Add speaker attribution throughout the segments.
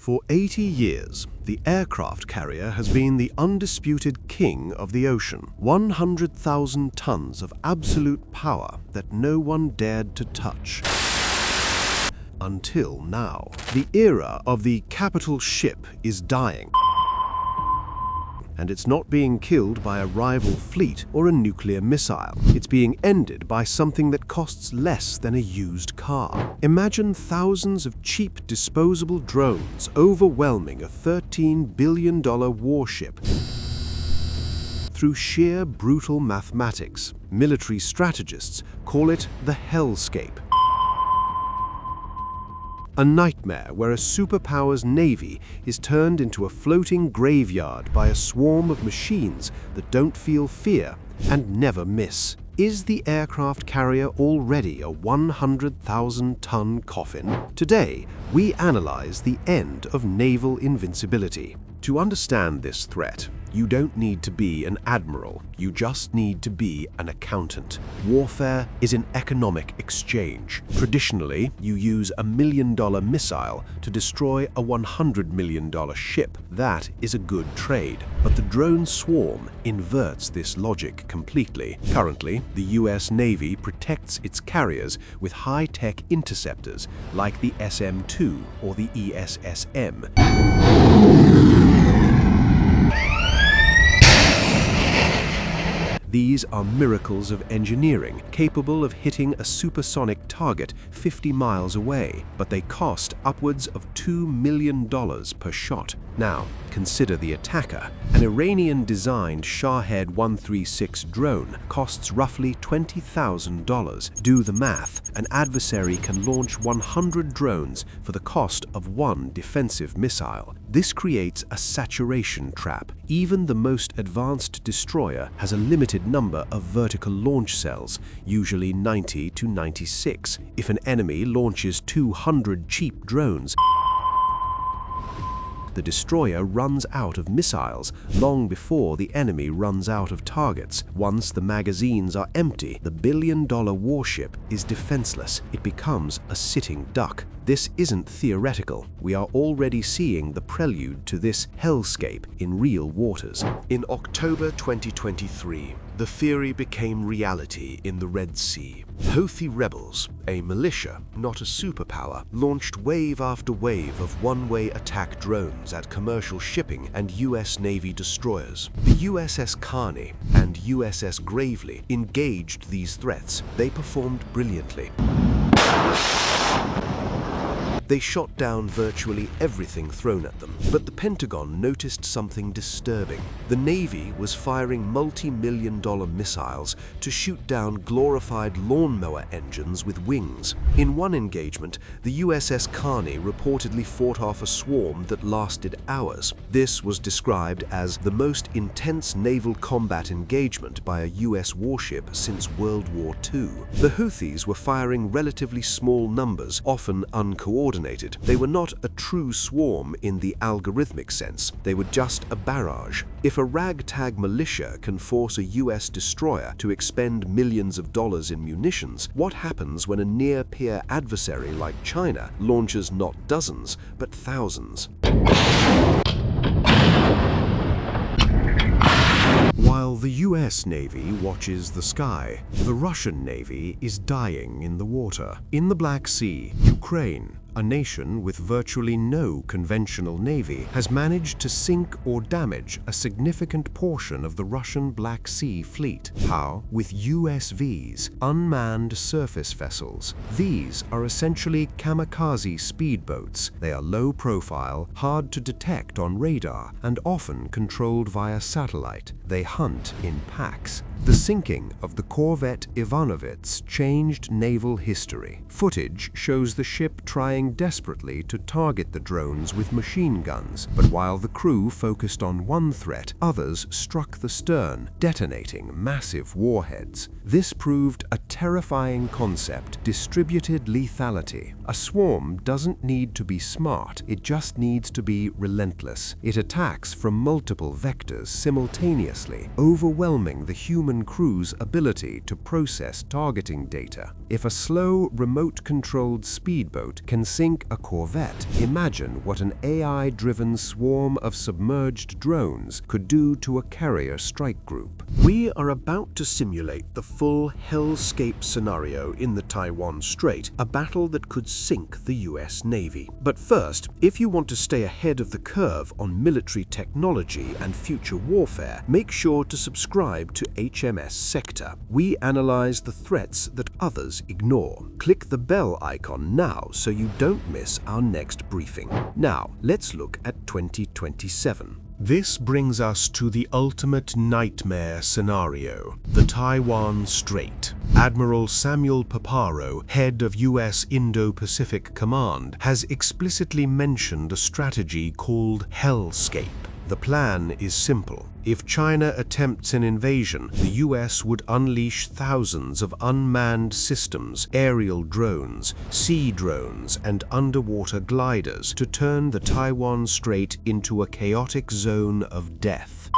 Speaker 1: For 80 years, the aircraft carrier has been the undisputed king of the ocean. 100,000 tons of absolute power that no one dared to touch. Until now. The era of the capital ship is dying. And it's not being killed by a rival fleet or a nuclear missile. It's being ended by something that costs less than a used car. Imagine thousands of cheap disposable drones overwhelming a $13 billion warship. Through sheer brutal mathematics, military strategists call it the Hellscape. A nightmare where a superpower's navy is turned into a floating graveyard by a swarm of machines that don't feel fear and never miss. Is the aircraft carrier already a 100,000-ton coffin? Today, we analyze the end of naval invincibility. To understand this threat, you don't need to be an admiral, you just need to be an accountant. Warfare is an economic exchange. Traditionally, you use a $1 million missile to destroy a $100 million ship. That is a good trade. But the drone swarm inverts this logic completely. Currently, the US Navy protects its carriers with high-tech interceptors like the SM-2 or the ESSM. These are miracles of engineering, capable of hitting a supersonic target 50 miles away, but they cost upwards of $2 million per shot. Now, consider the attacker. An Iranian-designed Shahed 136 drone costs roughly $20,000. Do the math. An adversary can launch 100 drones for the cost of one defensive missile. This creates a saturation trap. Even the most advanced destroyer has a limited number of vertical launch cells, usually 90 to 96. If an enemy launches 200 cheap drones, the destroyer runs out of missiles long before the enemy runs out of targets. Once the magazines are empty, the billion-dollar warship is defenseless. It becomes a sitting duck. This isn't theoretical. We are already seeing the prelude to this hellscape in real waters. In October 2023, the theory became reality in the Red Sea. Houthi rebels, a militia, not a superpower, launched wave after wave of one-way attack drones at commercial shipping and US Navy destroyers. The USS Carney and USS Gravely engaged these threats. They performed brilliantly. They shot down virtually everything thrown at them. But the Pentagon noticed something disturbing. The Navy was firing multi-million-dollar missiles to shoot down glorified lawnmower engines with wings. In one engagement, the USS Carney reportedly fought off a swarm that lasted hours. This was described as the most intense naval combat engagement by a US warship since World War II. The Houthis were firing relatively small numbers, often uncoordinated. They were not a true swarm in the algorithmic sense. They were just a barrage. If a ragtag militia can force a US destroyer to expend millions of dollars in munitions, what happens when a near-peer adversary like China launches not dozens, but thousands? While the US Navy watches the sky, the Russian Navy is dying in the water. In the Black Sea, Ukraine, a nation with virtually no conventional navy, has managed to sink or damage a significant portion of the Russian Black Sea fleet. How? With USVs, unmanned surface vessels. These are essentially kamikaze speedboats. They are low profile, hard to detect on radar, and often controlled via satellite. They hunt in packs. The sinking of the corvette Ivanovets changed naval history. Footage shows the ship trying desperately to target the drones with machine guns, but while the crew focused on one threat, others struck the stern, detonating massive warheads. This proved a terrifying concept: distributed lethality. A swarm doesn't need to be smart, it just needs to be relentless. It attacks from multiple vectors simultaneously, overwhelming the human crew's ability to process targeting data. If a slow, remote-controlled speedboat can sink a corvette, imagine what an AI-driven swarm of submerged drones could do to a carrier strike group.
Speaker 2: We are about to simulate the full Hellscape scenario in the Taiwan Strait, a battle that could sink the US Navy. But first, if you want to stay ahead of the curve on military technology and future warfare, make sure to subscribe to HMS Sector. We analyze the threats that others ignore. Click the bell icon now so you don't miss our next briefing. Now, let's look at 2027. This brings us to the ultimate nightmare scenario, the Taiwan Strait. Admiral Samuel Paparo, head of US Indo-Pacific Command, has explicitly mentioned a strategy called Hellscape. The plan is simple. If China attempts an invasion, the US would unleash thousands of unmanned systems, aerial drones, sea drones, and underwater gliders to turn the Taiwan Strait into a chaotic zone of death.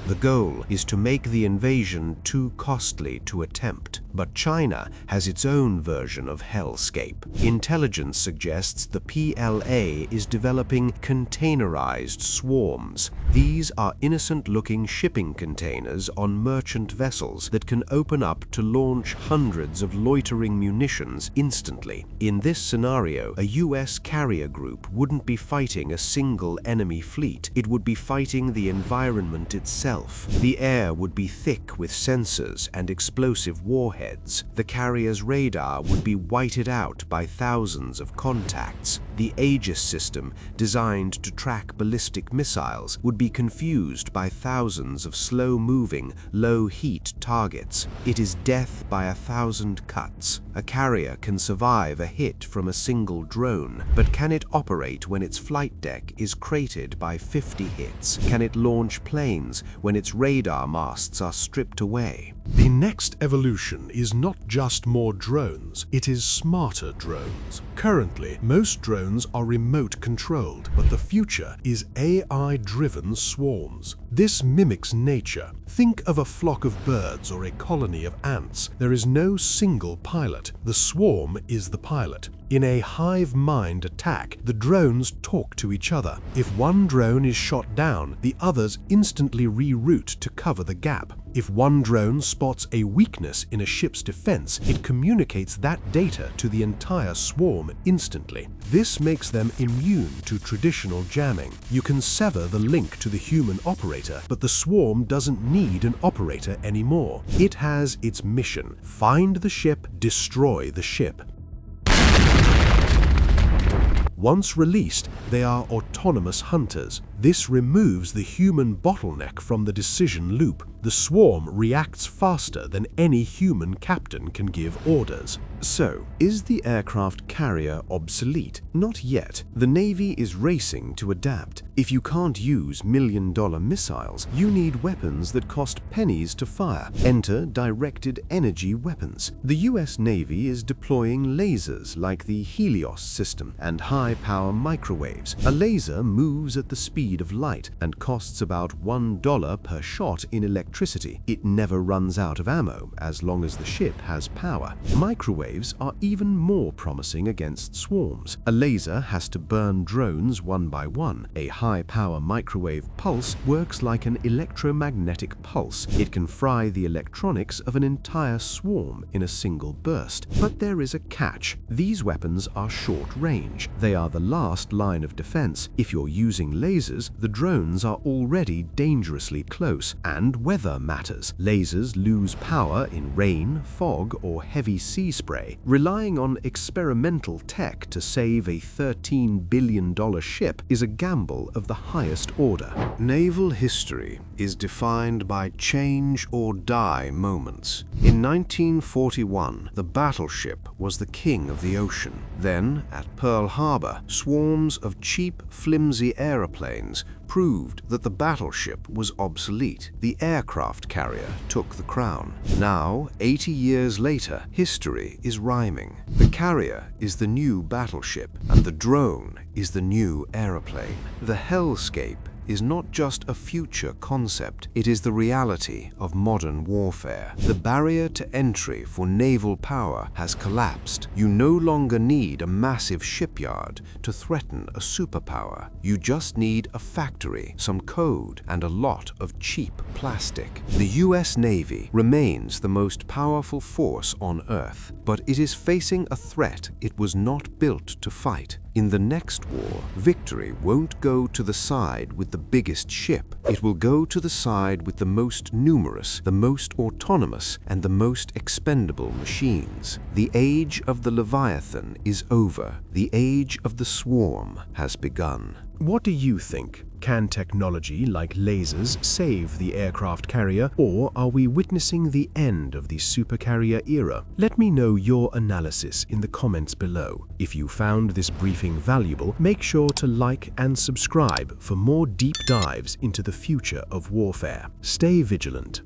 Speaker 2: The goal is to make the invasion too costly to attempt, but China has its own version of Hellscape. Intelligence suggests the PLA is developing containerized swarms. These are innocent-looking shipping containers on merchant vessels that can open up to launch hundreds of loitering munitions instantly. In this scenario, a US carrier group wouldn't be fighting a single enemy fleet. It would be fighting the environment itself. The air would be thick with sensors and explosive warheads. The carrier's radar would be whited out by thousands of contacts. The Aegis system, designed to track ballistic missiles, would be confused by thousands of slow-moving, low-heat targets. It is death by 1,000 cuts. A carrier can survive a hit from a single drone, but can it operate when its flight deck is cratered by 50 hits? Can it launch planes when its radar masts are stripped away? The next evolution is not just more drones, it is smarter drones. Currently, most drones are remote controlled, but the future is AI-driven swarms. This mimics nature. Think of a flock of birds or a colony of ants. There is no single pilot. The swarm is the pilot. In a hive mind attack, the drones talk to each other. If one drone is shot down, the others instantly reroute to cover the gap. If one drone spots a weakness in a ship's defense, it communicates that data to the entire swarm instantly. This makes them immune to traditional jamming. You can sever the link to the human operator, but the swarm doesn't need an operator anymore. It has its mission: find the ship, destroy the ship. Once released, they are autonomous hunters. This removes the human bottleneck from the decision loop. The swarm reacts faster than any human captain can give orders. So, is the aircraft carrier obsolete? Not yet. The Navy is racing to adapt. If you can't use million-dollar missiles, you need weapons that cost pennies to fire. Enter directed energy weapons. The US Navy is deploying lasers like the Helios system and high-power microwaves. A laser moves at the speed of light and costs about $1 per shot in electricity. It never runs out of ammo as long as the ship has power. Microwaves are even more promising against swarms. A laser has to burn drones one by one. A high-power microwave pulse works like an electromagnetic pulse. It can fry the electronics of an entire swarm in a single burst. But there is a catch. These weapons are short range. They are the last line of defense. If you're using lasers, the drones are already dangerously close, and weather matters. Lasers lose power in rain, fog, or heavy sea spray. Relying on experimental tech to save a $13 billion ship is a gamble of the highest order. Naval history is defined by change or die moments. In 1941, the battleship was the king of the ocean. Then, at Pearl Harbor, swarms of cheap, flimsy aeroplanes proved that the battleship was obsolete. The aircraft carrier took the crown. Now, 80 years later, history is rhyming. The carrier is the new battleship, and the drone is the new aeroplane. The Hellscape is not just a future concept, it is the reality of modern warfare. The barrier to entry for naval power has collapsed. You no longer need a massive shipyard to threaten a superpower. You just need a factory, some code, and a lot of cheap plastic. The US Navy remains the most powerful force on Earth, but it is facing a threat it was not built to fight. In the next war, victory won't go to the side with the biggest ship. It will go to the side with the most numerous, the most autonomous, and the most expendable machines. The age of the Leviathan is over. The age of the swarm has begun.
Speaker 1: What do you think? Can technology like lasers save the aircraft carrier, or are we witnessing the end of the supercarrier era? Let me know your analysis in the comments below. If you found this briefing valuable, make sure to like and subscribe for more deep dives into the future of warfare. Stay vigilant.